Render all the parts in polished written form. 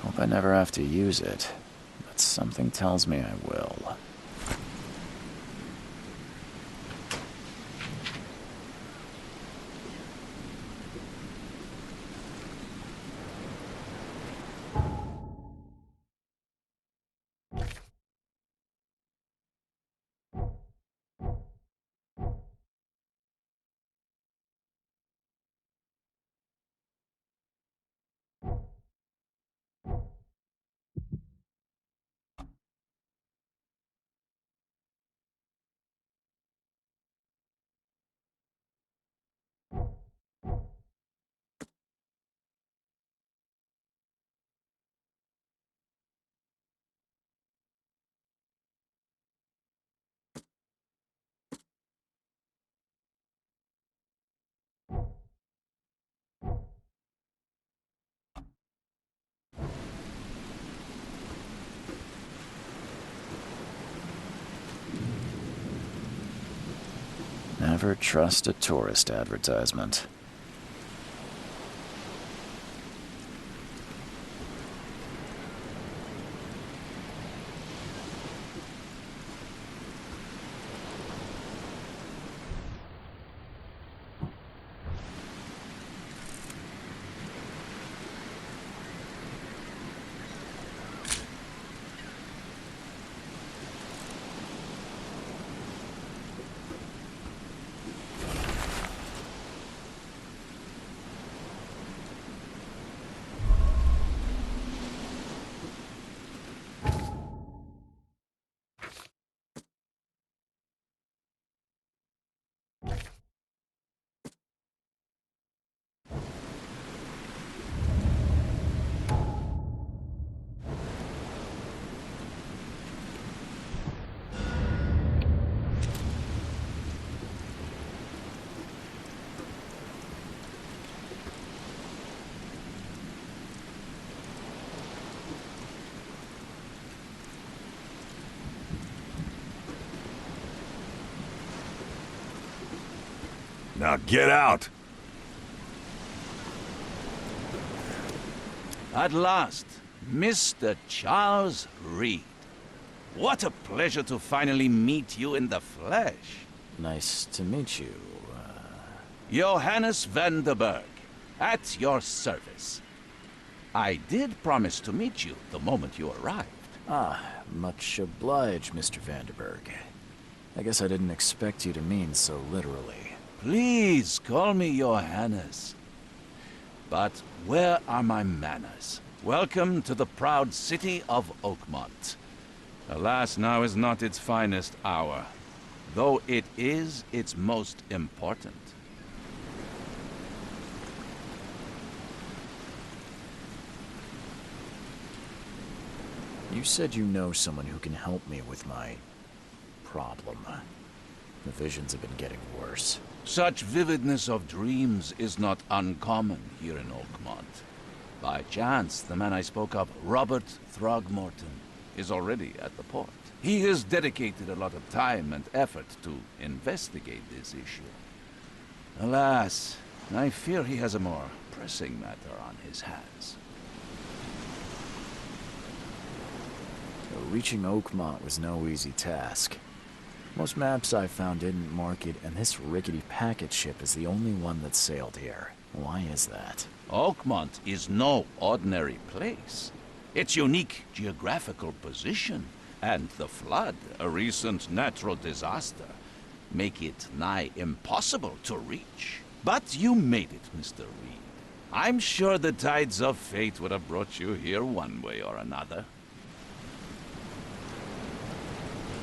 Hope I never have to use it, but something tells me I will. Never trust a tourist advertisement. Now get out! At last, Mr. Charles Reed. What a pleasure to finally meet you in the flesh. Nice to meet you. Johannes van der Berg, at your service. I did promise to meet you the moment you arrived. Ah, much obliged, Mr. Vanderberg. I guess I didn't expect you to mean so literally. Please call me Johannes. But where are my manners? Welcome to the proud city of Oakmont. Alas, now is not its finest hour, though it is its most important. You said you know someone who can help me with my problem. The visions have been getting worse. Such vividness of dreams is not uncommon here in Oakmont. By chance, the man I spoke of, Robert Throgmorton, is already at the port. He has dedicated a lot of time and effort to investigate this issue. Alas, I fear he has a more pressing matter on his hands. Reaching Oakmont was no easy task. Most maps I found didn't mark it, and this rickety packet ship is the only one that sailed here. Why is that? Oakmont is no ordinary place. Its unique geographical position and the flood, a recent natural disaster, make it nigh impossible to reach. But you made it, Mr. Reed. I'm sure the tides of fate would have brought you here one way or another.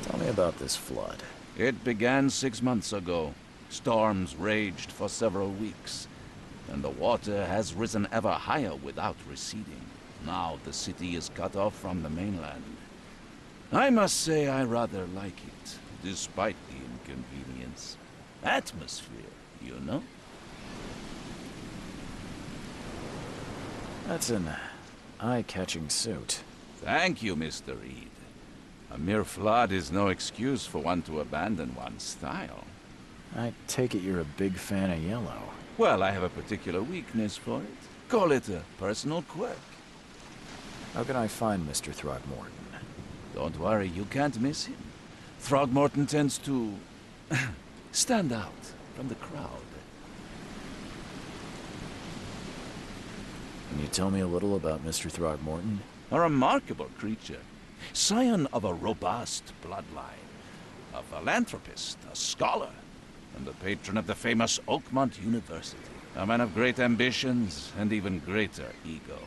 Tell me about this flood. It began 6 months ago. Storms raged for several weeks, and the water has risen ever higher without receding. Now the city is cut off from the mainland. I must say I rather like it, despite the inconvenience. Atmosphere, you know? That's an eye-catching suit. Thank you, Mr. Reed. A mere flood is no excuse for one to abandon one's style. I take it you're a big fan of yellow. Well, I have a particular weakness for it. Call it a personal quirk. How can I find Mr. Throgmorton? Don't worry, you can't miss him. Throgmorton tends to stand out from the crowd. Can you tell me a little about Mr. Throgmorton? A remarkable creature. Scion of a robust bloodline. A philanthropist, a scholar, and the patron of the famous Oakmont University. A man of great ambitions and even greater ego.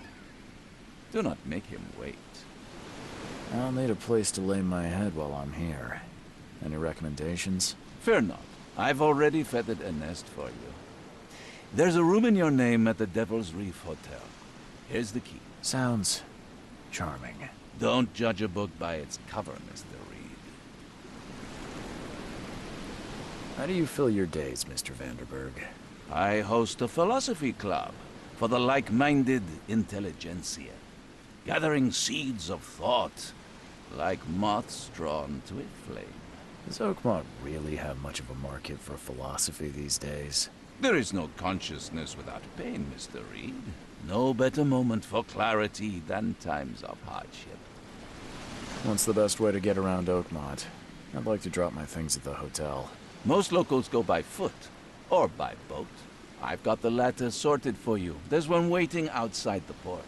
Do not make him wait. I'll need a place to lay my head while I'm here. Any recommendations? Fear not. I've already feathered a nest for you. There's a room in your name at the Devil's Reef Hotel. Here's the key. Sounds charming. Don't judge a book by its cover, Mr. Reed. How do you fill your days, Mr. Vanderberg? I host a philosophy club for the like-minded intelligentsia, gathering seeds of thought like moths drawn to a flame. Does Oakmont really have much of a market for philosophy these days? There is no consciousness without pain, Mr. Reed. No better moment for clarity than times of hardship. What's the best way to get around Oakmont? I'd like to drop my things at the hotel. Most locals go by foot, or by boat. I've got the latter sorted for you. There's one waiting outside the port.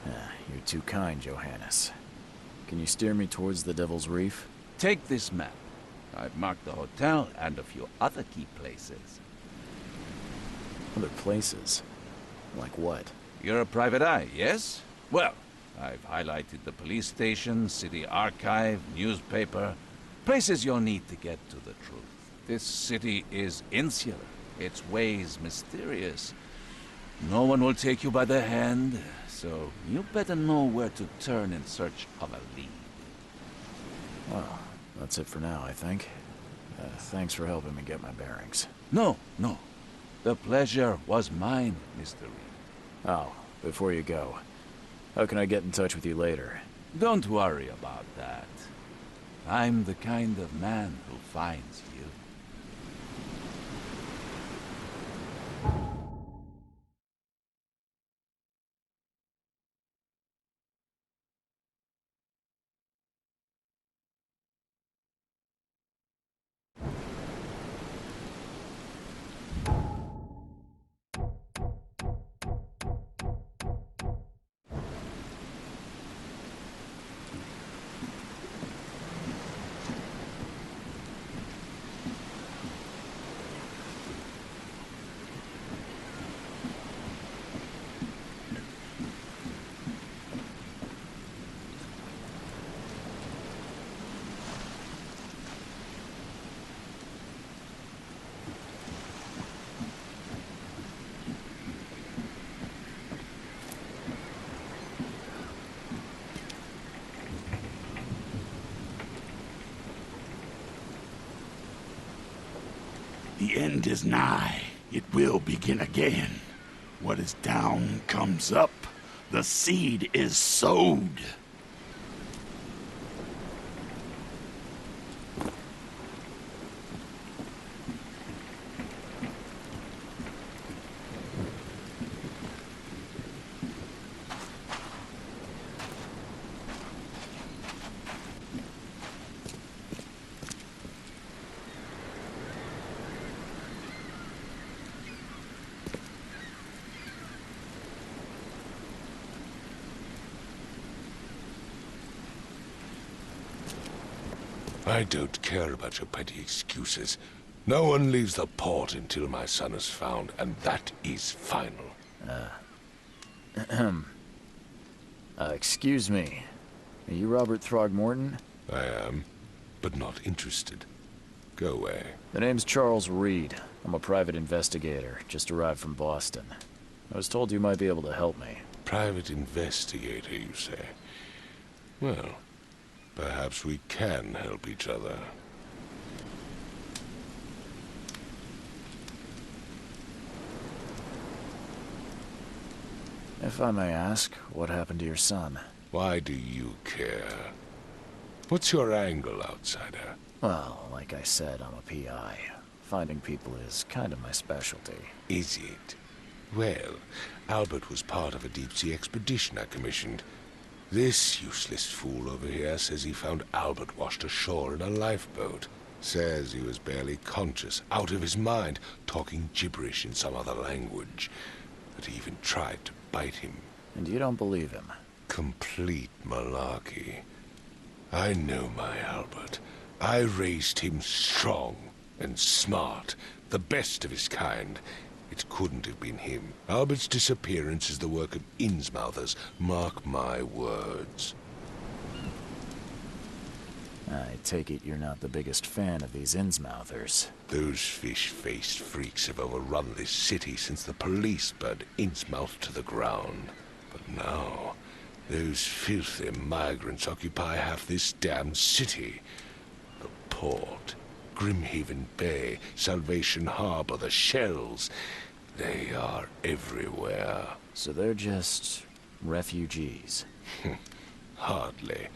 You're too kind, Johannes. Can you steer me towards the Devil's Reef? Take this map. I've marked the hotel and a few other key places. Other places? Like what? You're a private eye, yes? Well, I've highlighted the police station, city archive, newspaper, places you'll need to get to the truth. This city is insular, its ways mysterious. No one will take you by the hand, so you better know where to turn in search of a lead. Well, that's it for now, I think. Thanks for helping me get my bearings. No. The pleasure was mine, Mr. Reed. Oh, before you go, how can I get in touch with you later? Don't worry about that. I'm the kind of man who finds you. The end is nigh. It will begin again. What is down comes up. The seed is sowed. I don't care about your petty excuses. No one leaves the port until my son is found, and that is final. Excuse me. Are you Robert Throgmorton? I am, but not interested. Go away. The name's Charles Reed. I'm a private investigator, just arrived from Boston. I was told you might be able to help me. Private investigator, you say? Well, perhaps we can help each other. If I may ask, what happened to your son? Why do you care? What's your angle, outsider? Well, like I said, I'm a PI. Finding people is kind of my specialty. Is it? Well, Albert was part of a deep-sea expedition I commissioned. This useless fool over here says he found Albert washed ashore in a lifeboat. Says he was barely conscious, out of his mind, talking gibberish in some other language. That he even tried to bite him. And you don't believe him? Complete malarkey. I know my Albert. I raised him strong and smart, the best of his kind. It couldn't have been him. Albert's disappearance is the work of Innsmouthers, mark my words. I take it you're not the biggest fan of these Innsmouthers. Those fish-faced freaks have overrun this city since the police burned Innsmouth to the ground. But now, those filthy migrants occupy half this damned city. The port, Grimhaven Bay, Salvation Harbor, the shells. They are everywhere. So they're just refugees? Hardly.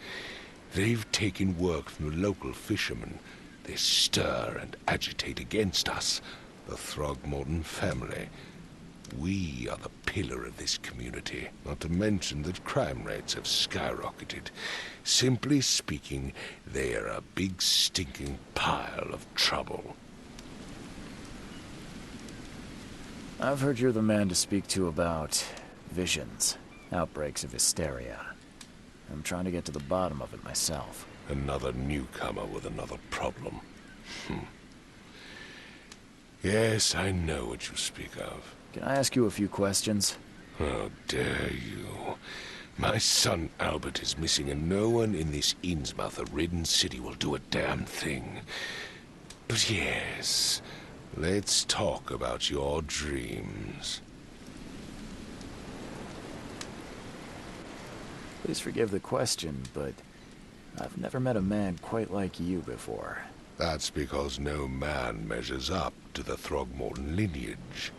They've taken work from the local fishermen. They stir and agitate against us, the Throgmorton family. We are the pillar of this community, not to mention that crime rates have skyrocketed. Simply speaking, they are a big stinking pile of trouble. I've heard you're the man to speak to about visions, outbreaks of hysteria. I'm trying to get to the bottom of it myself. Another newcomer with another problem. Yes, I know what you speak of. Can I ask you a few questions? How dare you? My son Albert is missing, and no one in this Innsmouth-ridden city will do a damn thing. But yes, let's talk about your dreams. Please forgive the question, but I've never met a man quite like you before. That's because no man measures up to the Throgmorton lineage.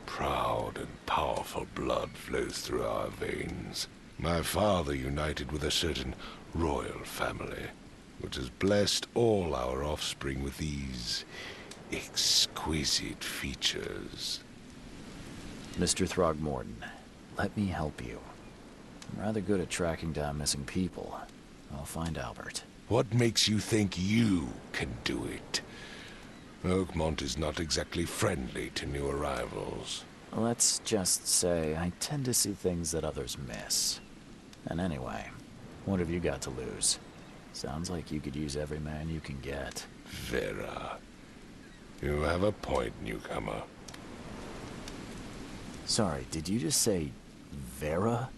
Proud and powerful blood flows through our veins. My father united with a certain royal family, which has blessed all our offspring with these exquisite features. Mr. Throgmorton, let me help you. I'm rather good at tracking down missing people. I'll find Albert. What makes you think you can do it? Oakmont is not exactly friendly to new arrivals. Let's just say I tend to see things that others miss. And anyway, what have you got to lose? Sounds like you could use every man you can get. Vera. You have a point, newcomer. Sorry, did you just say Vera?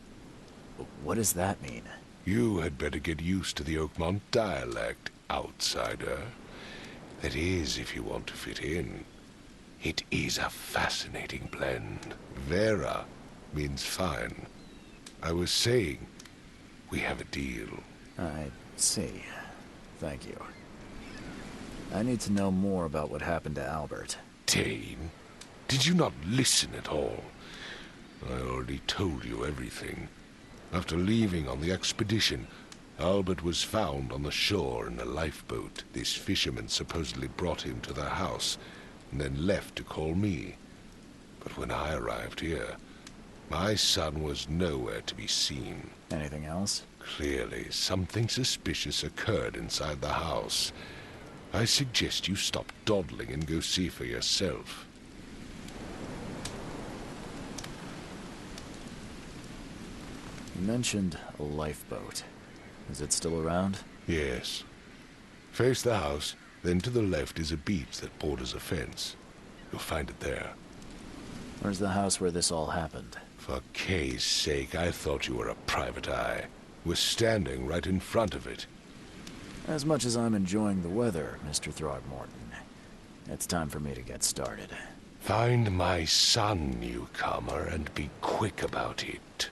What does that mean? You had better get used to the Oakmont dialect, outsider. That is, if you want to fit in. It is a fascinating blend. Vera means fine. I was saying, we have a deal. I see. Thank you. I need to know more about what happened to Albert. Dane, did you not listen at all? I already told you everything. After leaving on the expedition, Albert was found on the shore in a lifeboat. This fisherman supposedly brought him to their house, and then left to call me. But when I arrived here, my son was nowhere to be seen. Anything else? Clearly, something suspicious occurred inside the house. I suggest you stop dawdling and go see for yourself. You mentioned a lifeboat. Is it still around? Yes. Face the house, then to the left is a beach that borders a fence. You'll find it there. Where's the house where this all happened? For Kay's sake, I thought you were a private eye. We're standing right in front of it. As much as I'm enjoying the weather, Mr. Throgmorton, it's time for me to get started. Find my son, newcomer, and be quick about it.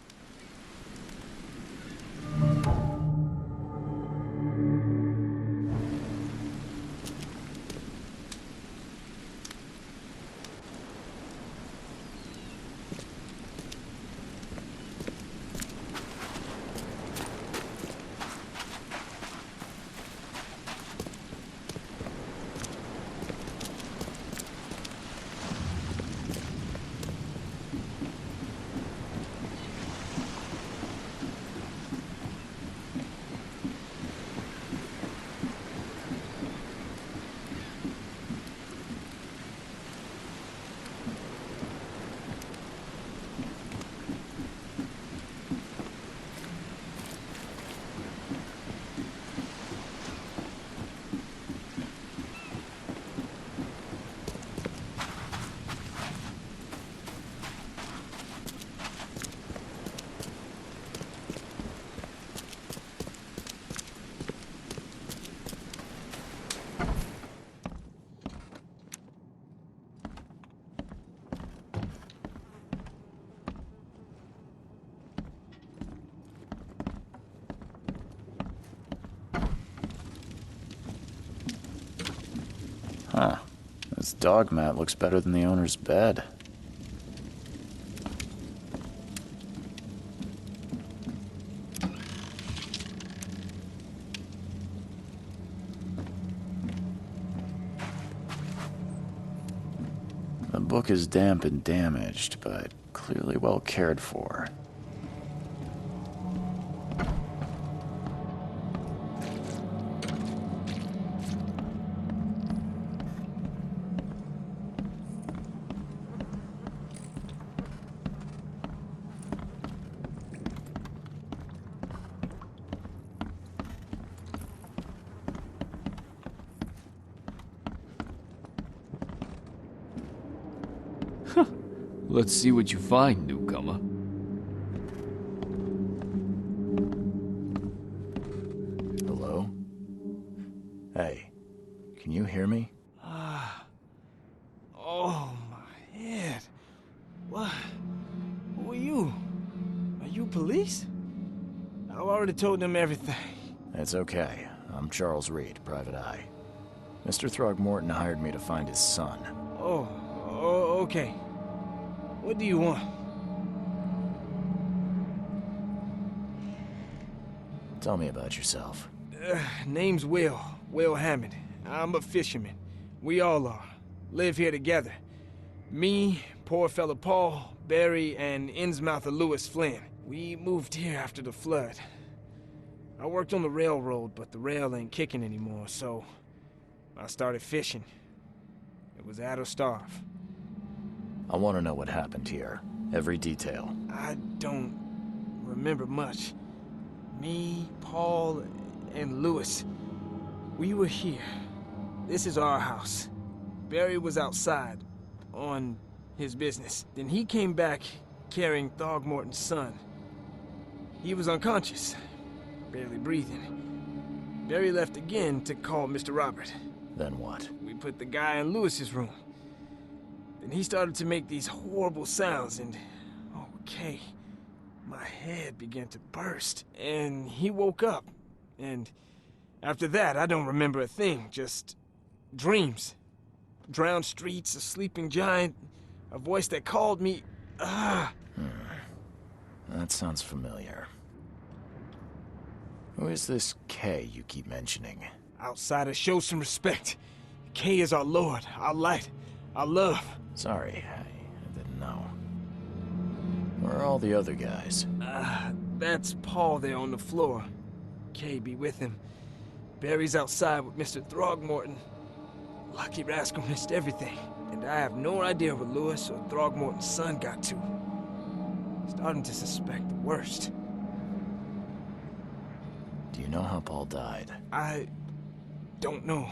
Huh. This dog mat looks better than the owner's bed. The book is damp and damaged, but clearly well cared for. Let's see what you find, newcomer. Hello? Hey, can you hear me? Oh, my head. What? Who are you? Are you police? I already told them everything. It's okay. I'm Charles Reed, Private Eye. Mr. Throgmorton hired me to find his son. Oh, okay. What do you want? Tell me about yourself. Name's Will Hammond. I'm a fisherman. We all are. Live here together. Me, poor fella Paul, Barry, and Innsmouther Lewis Flynn. We moved here after the flood. I worked on the railroad, but the rail ain't kicking anymore, so I started fishing. It was at or starve. I want to know what happened here. Every detail. I don't remember much. Me, Paul, and Lewis, we were here. This is our house. Barry was outside, on his business. Then he came back carrying Throgmorton's son. He was unconscious, barely breathing. Barry left again to call Mr. Robert. Then what? We put the guy in Lewis's room. Then he started to make these horrible sounds and... okay. My head began to burst. And he woke up. And after that, I don't remember a thing. Just dreams. Drowned streets, a sleeping giant, a voice that called me... That sounds familiar. Who is this K you keep mentioning? Outsiders, show some respect. K is our lord, our light, our love. Sorry, I didn't know. Where are all the other guys? That's Paul there on the floor. K be with him. Barry's outside with Mr. Throgmorton. Lucky rascal missed everything. And I have no idea what Lewis or Throgmorton's son got to. Starting to suspect the worst. Do you know how Paul died? I don't know.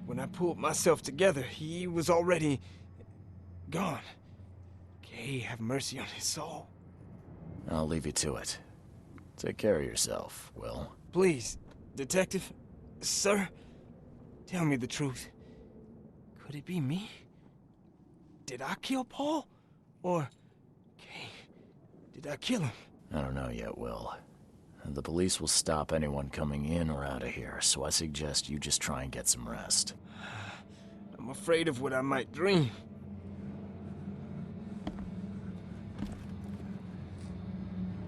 When I pulled myself together, he was already gone. Kay, have mercy on his soul. I'll leave you to it. Take care of yourself, Will. Please, Detective, sir, tell me the truth. Could it be me? Did I kill Paul? Or, Kay, did I kill him? I don't know yet, Will. The police will stop anyone coming in or out of here, so I suggest you just try and get some rest. I'm afraid of what I might dream.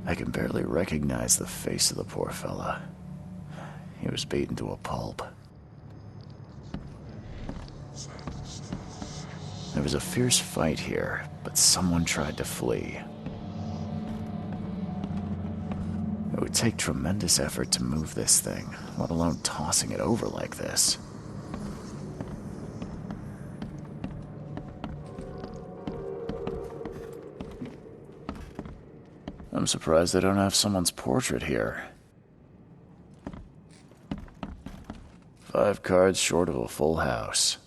I can barely recognize the face of the poor fella. He was beaten to a pulp. There was a fierce fight here, but someone tried to flee. It would take tremendous effort to move this thing, let alone tossing it over like this. I'm surprised they don't have someone's portrait here. 5 cards short of a full house.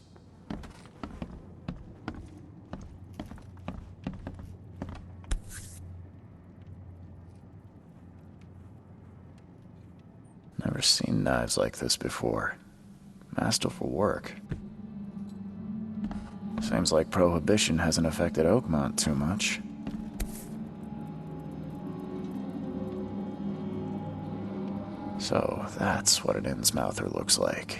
Never seen knives like this before. Masterful work. Seems like Prohibition hasn't affected Oakmont too much. So, that's what an Innsmouther looks like.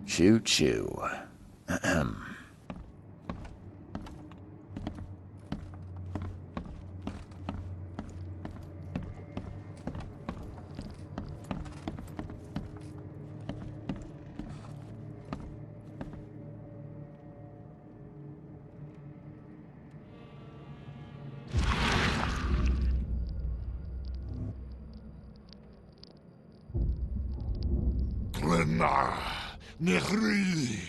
Choo-choo. Ahem. Nehri,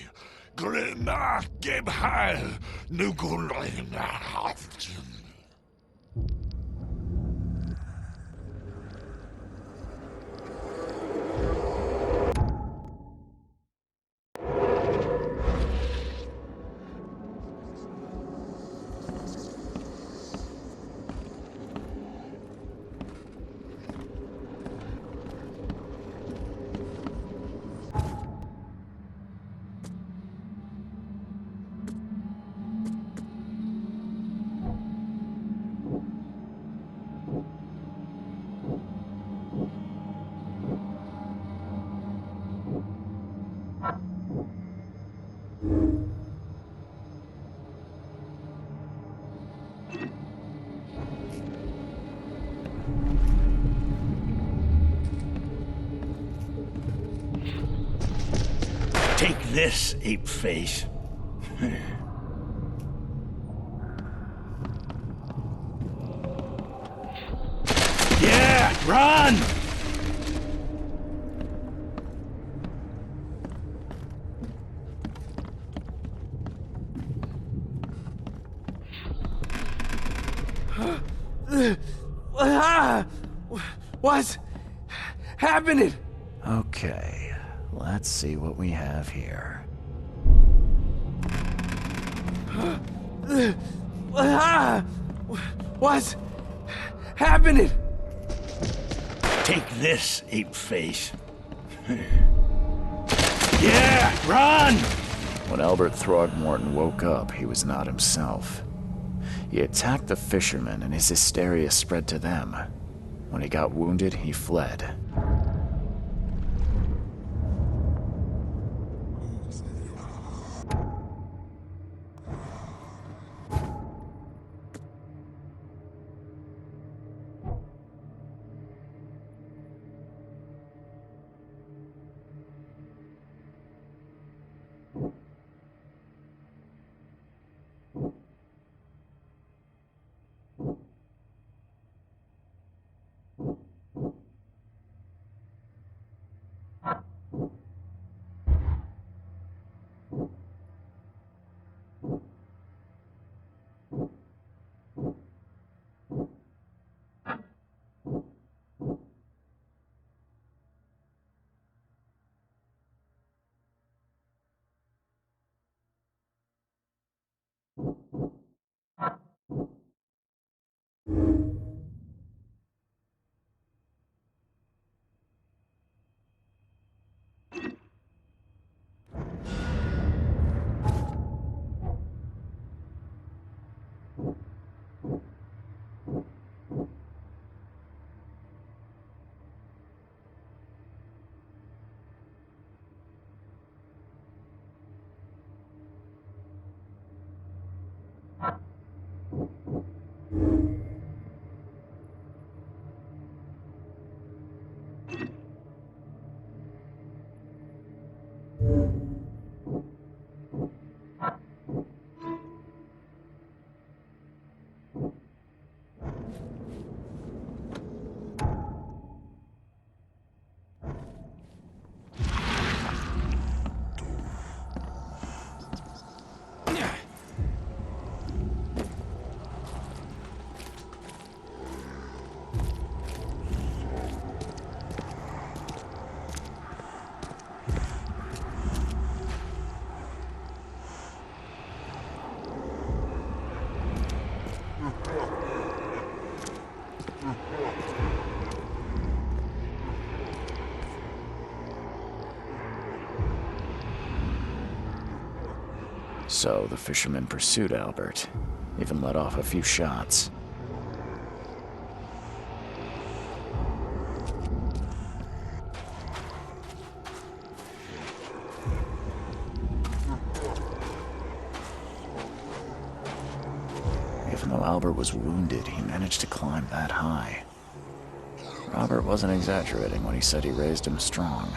Grena, Gebhal, Nugulina, Haftin. Take this, ape face. Yeah, run! What's happening? Okay, let's see what we have here. What's happening? Take this, ape face. Yeah, run! When Albert Throgmorton woke up, he was not himself. He attacked the fishermen, and his hysteria spread to them. When he got wounded, he fled. So the fisherman pursued Albert, even let off a few shots. Even though Albert was wounded, he managed to climb that high. Robert wasn't exaggerating when he said he raised him strong.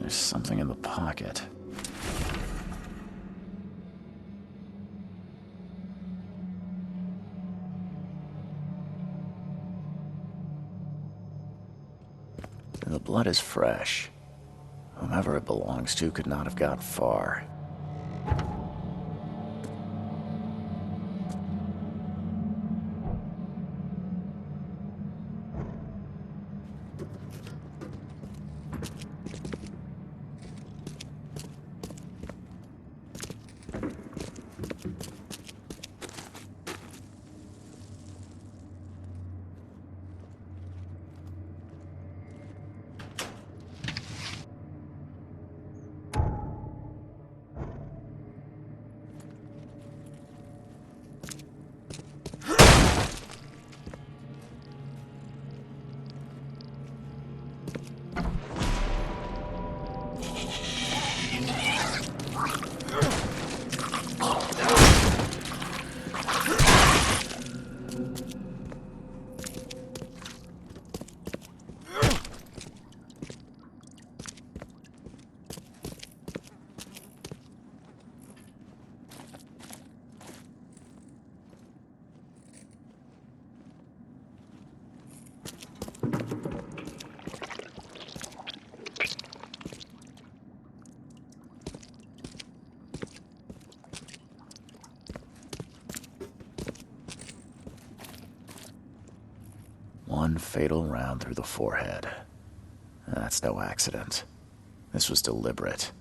There's something in the pocket. The blood is fresh. Whomever it belongs to could not have got far. One fatal round through the forehead. That's no accident. This was deliberate.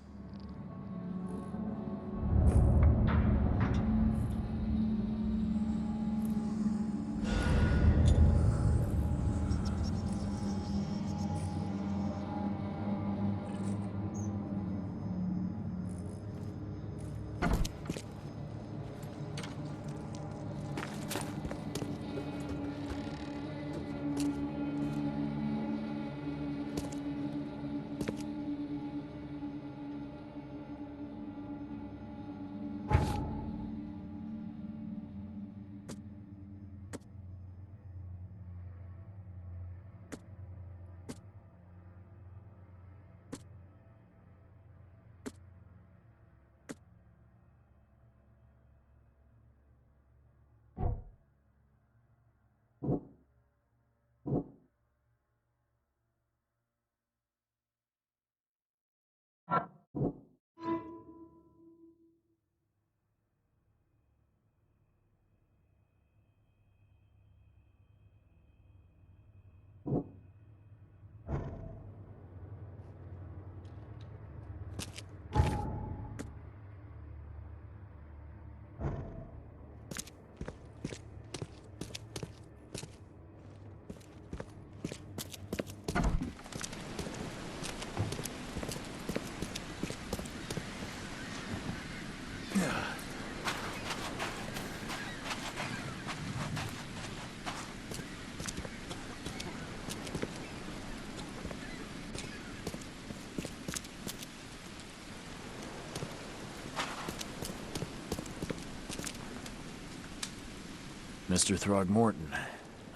Mr. Throgmorton,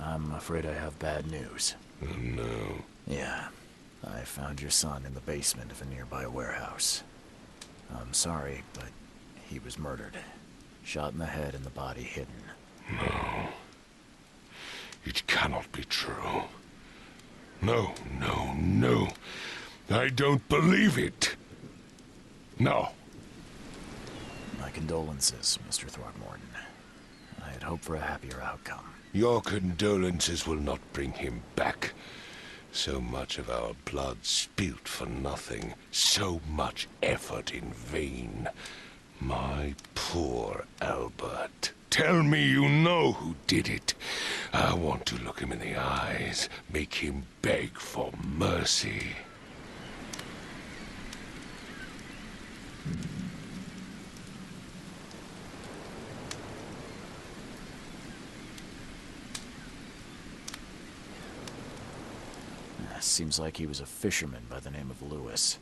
I'm afraid I have bad news. Oh, no. Yeah, I found your son in the basement of a nearby warehouse. I'm sorry, but he was murdered. Shot in the head and the body hidden. No. It cannot be true. No, no, no. I don't believe it. No. My condolences, Mr. Throgmorton. I had hoped for a happier outcome. Your condolences will not bring him back. So much of our blood spilt for nothing. So much effort in vain. My poor Albert. Tell me you know who did it. I want to look him in the eyes, make him beg for mercy. Seems like he was a fisherman by the name of Lewis.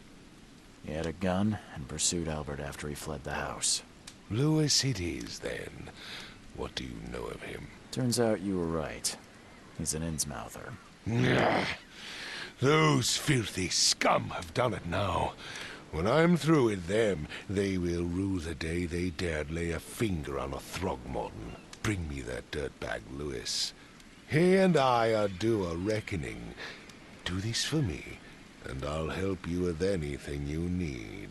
He had a gun and pursued Albert after he fled the house. Lewis it is, then. What do you know of him? Turns out you were right. He's an Innsmouther. Nah. Those filthy scum have done it now. When I'm through with them, they will rue the day they dared lay a finger on a Throgmorton. Bring me that dirtbag Lewis. He and I are due a reckoning. Do this for me, and I'll help you with anything you need.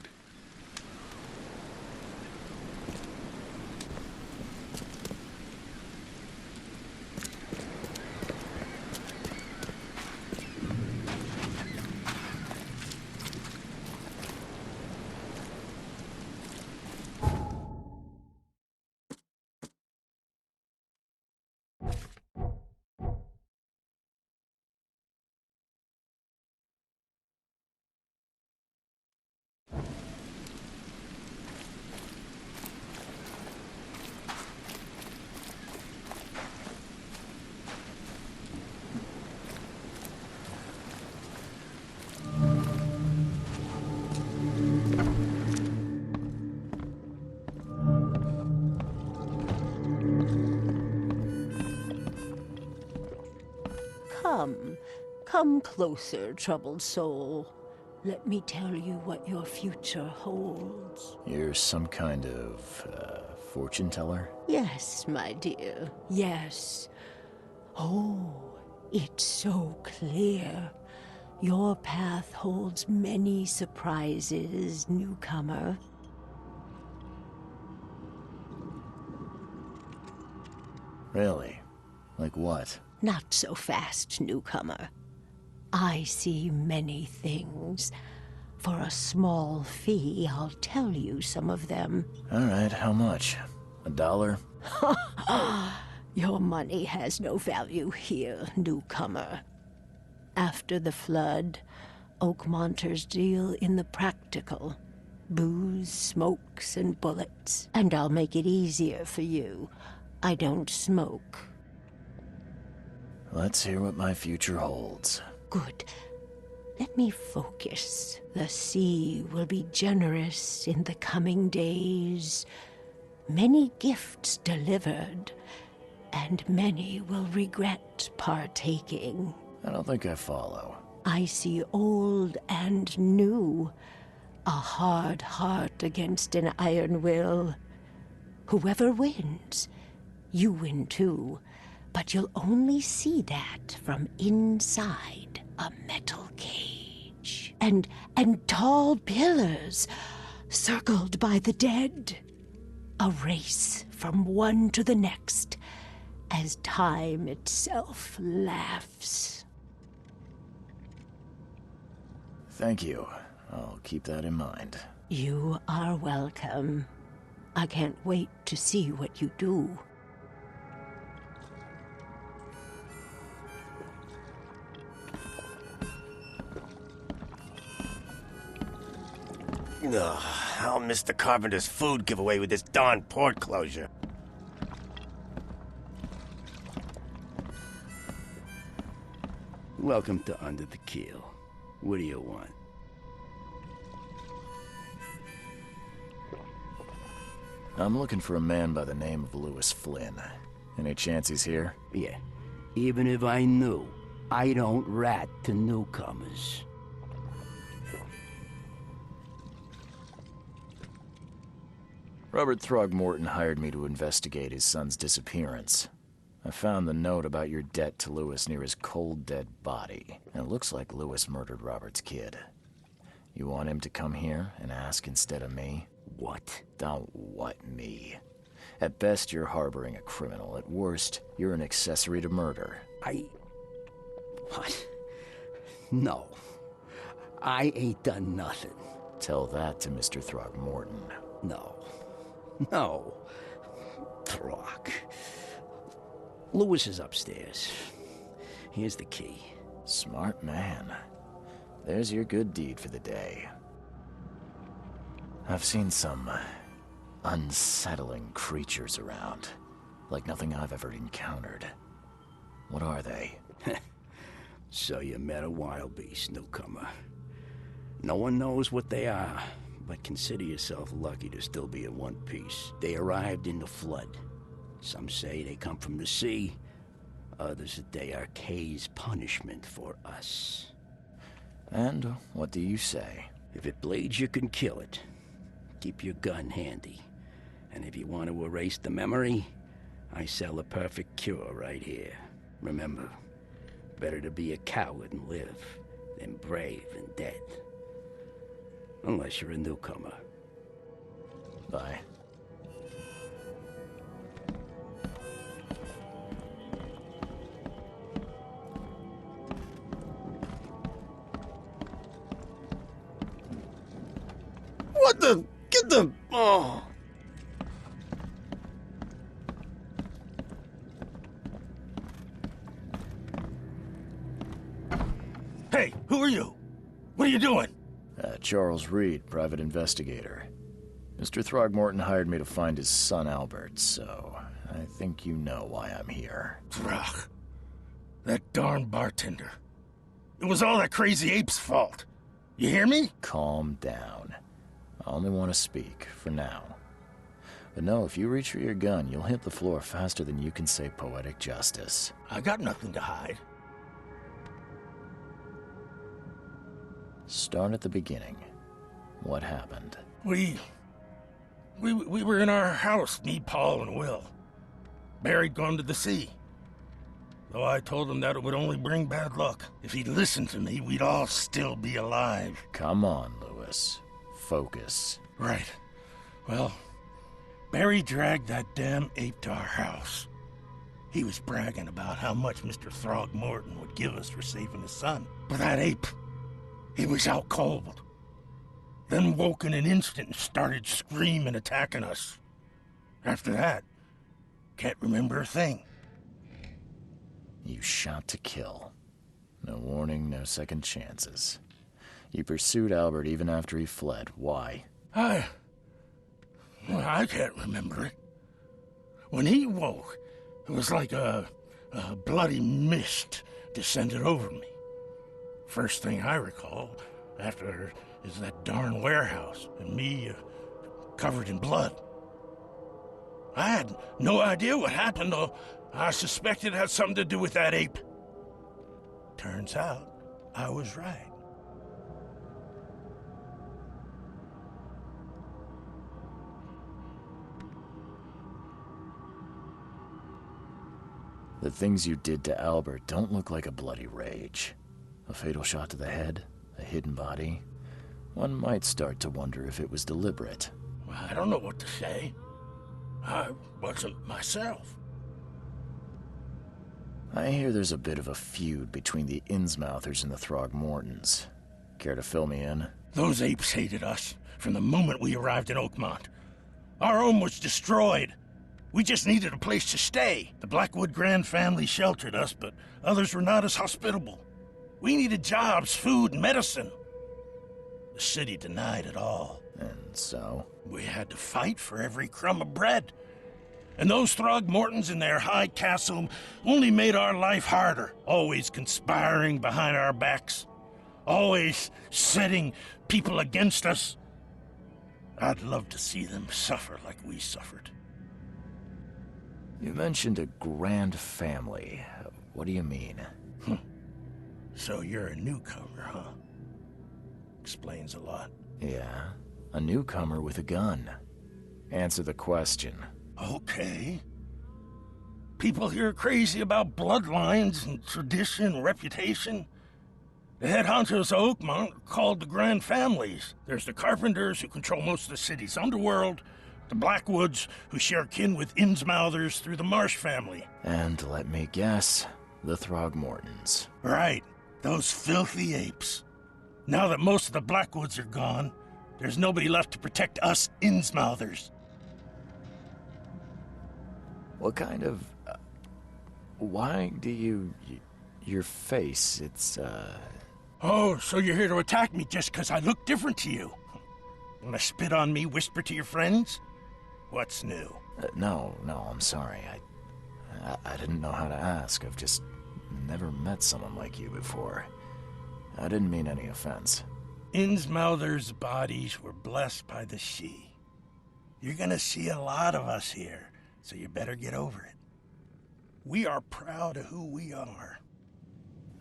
Come closer, troubled soul. Let me tell you what your future holds. You're some kind of, fortune teller? Yes, my dear, yes. Oh, it's so clear. Your path holds many surprises, newcomer. Really? Like what? Not so fast, newcomer. I see many things. For a small fee, I'll tell you some of them. All right, how much? $1? Your money has no value here, newcomer. After the flood, Oakmonters deal in the practical. Booze, smokes, and bullets. And I'll make it easier for you. I don't smoke. Let's hear what my future holds. Good. Let me focus. The sea will be generous in the coming days. Many gifts delivered, and many will regret partaking. I don't think I follow. I see old and new. A hard heart against an iron will. Whoever wins, you win too. But you'll only see that from inside a metal cage. And tall pillars, circled by the dead. A race from one to the next, as time itself laughs. Thank you. I'll keep that in mind. You are welcome. I can't wait to see what you do. Ugh, I'll miss the carpenter's food giveaway with this darn port closure. Welcome to Under the Keel. What do you want? I'm looking for a man by the name of Lewis Flynn. Any chance he's here? Yeah. Even if I knew, I don't rat to newcomers. Robert Throgmorton hired me to investigate his son's disappearance. I found the note about your debt to Lewis near his cold, dead body. And it looks like Lewis murdered Robert's kid. You want him to come here and ask instead of me? What? Don't what me. At best, you're harboring a criminal. At worst, you're an accessory to murder. What? No. I ain't done nothing. Tell that to Mr. Throgmorton. No. No. Throg. Lewis is upstairs. Here's the key. Smart man. There's your good deed for the day. I've seen some unsettling creatures around, like nothing I've ever encountered. What are they? So you met a wild beast, newcomer. No one knows what they are, but consider yourself lucky to still be in one piece. They arrived in the flood. Some say they come from the sea. Others that they are Kay's punishment for us. And what do you say? If it bleeds, you can kill it. Keep your gun handy. And if you want to erase the memory, I sell a perfect cure right here. Remember, better to be a coward and live than brave and dead. Unless you're a newcomer. Bye. What the? Get the... Oh. Hey, who are you? What are you doing? Charles Reed, private investigator. Mr. Throgmorton hired me to find his son Albert, so I think you know why I'm here. Throg. That darn bartender. It was all that crazy ape's fault. You hear me? Calm down. I only want to speak, for now. But no, if you reach for your gun, you'll hit the floor faster than you can say poetic justice. I got nothing to hide. Start at the beginning. What happened? We were in our house, me, Paul, and Will. Barry'd gone to the sea. Though I told him that it would only bring bad luck. If he'd listened to me, we'd all still be alive. Come on, Lewis. Focus. Right. Well, Barry dragged that damn ape to our house. He was bragging about how much Mr. Throgmorton would give us for saving his son. But that ape, he was out cold. Then woke in an instant and started screaming, attacking us. After that, can't remember a thing. You shot to kill. No warning, no second chances. You pursued Albert even after he fled. Why? I can't remember it. When he woke, it was like a bloody mist descended over me. First thing I recall after is that darn warehouse and me covered in blood. I had no idea what happened, though. I suspected it had something to do with that ape. Turns out, I was right. The things you did to Albert don't look like a bloody rage. A fatal shot to the head, a hidden body. One might start to wonder if it was deliberate. Well, I don't know what to say. I wasn't myself. I hear there's a bit of a feud between the Innsmouthers and the Throgmortons. Care to fill me in? Those apes hated us from the moment we arrived in Oakmont. Our home was destroyed. We just needed a place to stay. The Blackwood Grand family sheltered us, but others were not as hospitable. We needed jobs, food, and medicine. The city denied it all. And so? We had to fight for every crumb of bread. And those Throgmortons in their high castle only made our life harder, always conspiring behind our backs, always setting people against us. I'd love to see them suffer like we suffered. You mentioned a grand family. What do you mean? So you're a newcomer, huh? Explains a lot. Yeah, a newcomer with a gun. Answer the question. Okay. People here are crazy about bloodlines and tradition and reputation. The head honchos of Oakmont are called the Grand Families. There's the Carpenters, who control most of the city's underworld, the Blackwoods, who share kin with Innsmouthers through the Marsh family. And let me guess, the Throgmortons. Right, those filthy apes. Now that most of the Blackwoods are gone, there's nobody left to protect us Innsmouthers. What kind of... why do you... your face, it's, Oh, so you're here to attack me just because I look different to you? Wanna spit on me, whisper to your friends? What's new? No, I'm sorry. I didn't know how to ask. I've just never met someone like you before. I didn't mean any offense. Innsmouthers' bodies were blessed by the sea. You're gonna see a lot of us here, so you better get over it. We are proud of who we are.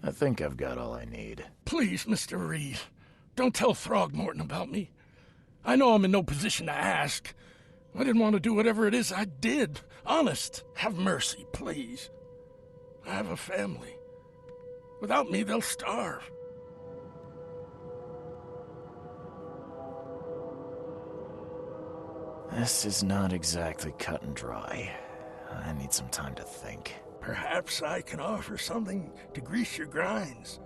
I think I've got all I need. Please, Mr. Reed, don't tell Throgmorton about me. I know I'm in no position to ask. I didn't want to do whatever it is I did. Honest, have mercy, please. I have a family. Without me, they'll starve. This is not exactly cut and dry. I need some time to think. Perhaps I can offer something to grease your grinds.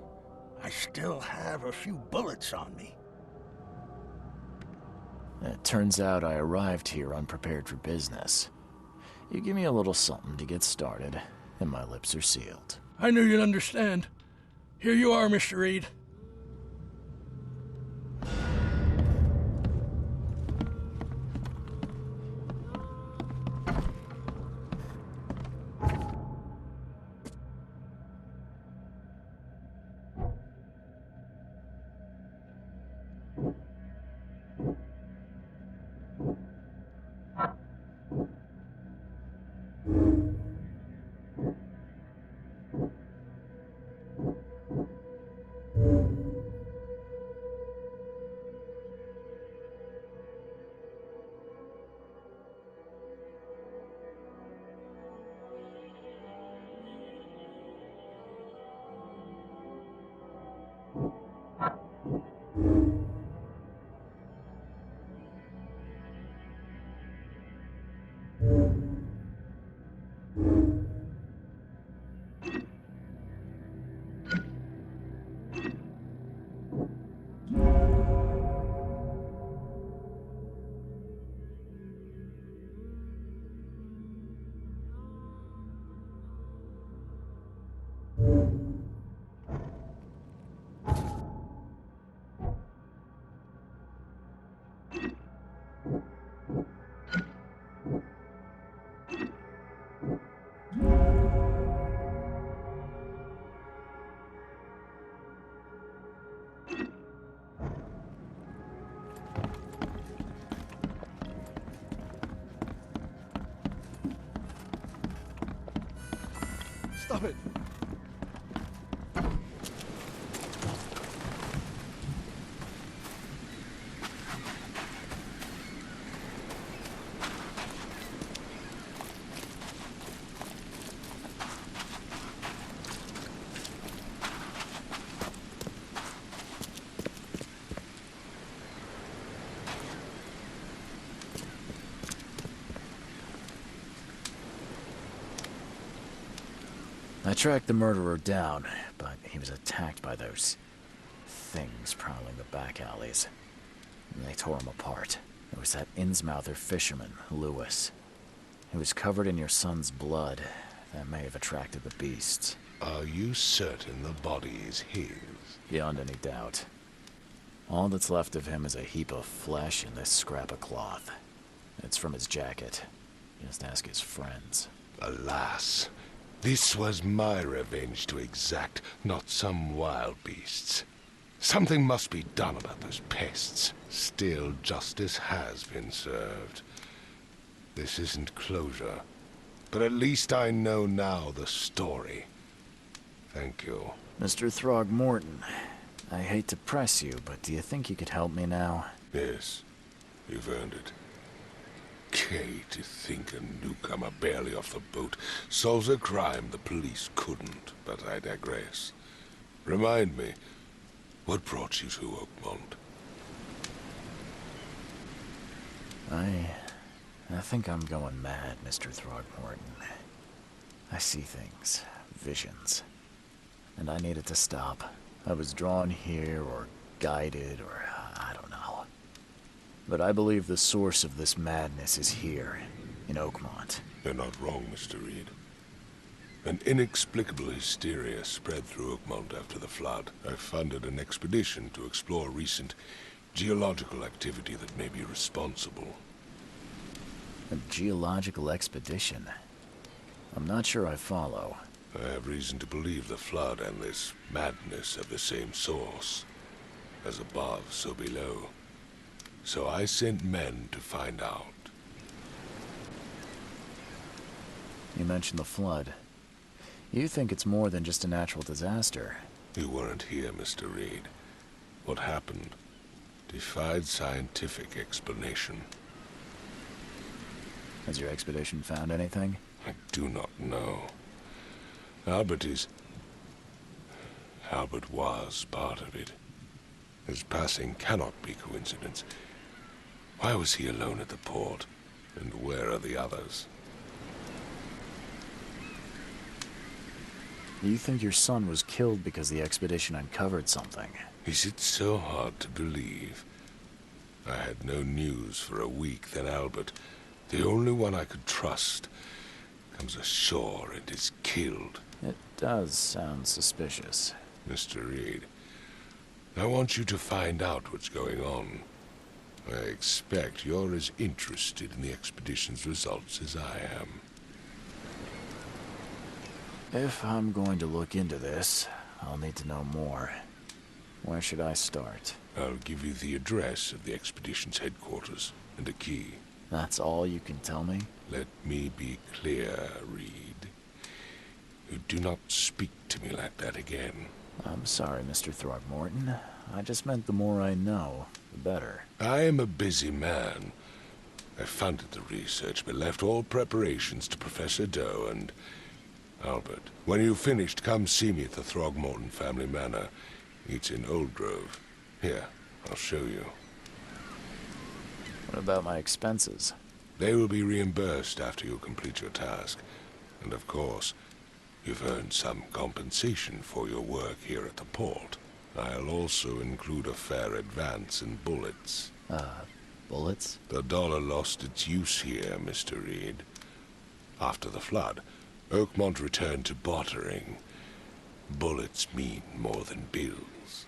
I still have a few bullets on me. It turns out I arrived here unprepared for business. You give me a little something to get started, and my lips are sealed. I knew you'd understand. Here you are, Mr. Reed. Stop it. I tracked the murderer down, but he was attacked by those things prowling the back alleys. And they tore him apart. It was that Innsmouther fisherman, Lewis. He was covered in your son's blood. That may have attracted the beasts. Are you certain the body is his? Beyond any doubt. All that's left of him is a heap of flesh and this scrap of cloth. It's from his jacket. Just ask his friends. Alas, this was my revenge to exact, not some wild beast's. Something must be done about those pests. Still, justice has been served. This isn't closure, but at least I know now the story. Thank you. Mr. Throgmorton, I hate to press you, but do you think you could help me now? Yes, you've earned it. Kay, to think a newcomer barely off the boat solves a crime the police couldn't, but I digress. Remind me, what brought you to Oakmont? I think I'm going mad, Mr. Throgmorton. I see things, visions, and I needed to stop. I was drawn here, or guided, or I don't know. But I believe the source of this madness is here, in Oakmont. You're not wrong, Mr. Reed. An inexplicable hysteria spread through Oakmont after the flood. I funded an expedition to explore recent geological activity that may be responsible. A geological expedition? I'm not sure I follow. I have reason to believe the flood and this madness have the same source. As above, so below. So I sent men to find out. You mentioned the flood. You think it's more than just a natural disaster. You weren't here, Mr. Reed. What happened defied scientific explanation. Has your expedition found anything? I do not know. Albert was part of it. His passing cannot be coincidence. Why was he alone at the port? And where are the others? You think your son was killed because the expedition uncovered something? Is it so hard to believe? I had no news for a week, then Albert, the only one I could trust, comes ashore and is killed. It does sound suspicious. Mr. Reed, I want you to find out what's going on. I expect you're as interested in the expedition's results as I am. If I'm going to look into this, I'll need to know more. Where should I start? I'll give you the address of the expedition's headquarters and a key. That's all you can tell me? Let me be clear, Reed. You do not speak to me like that again. I'm sorry, Mr. Throgmorton. I just meant the more I know, the better. I am a busy man. I funded the research, but left all preparations to Professor Doe and Albert. When you've finished, come see me at the Throgmorton family manor. It's in Old Grove. Here, I'll show you. What about my expenses? They will be reimbursed after you complete your task. And of course, you've earned some compensation for your work here at the port. I'll also include a fair advance in bullets. Bullets? The dollar lost its use here, Mr. Reed. After the flood, Oakmont returned to bartering. Bullets mean more than bills.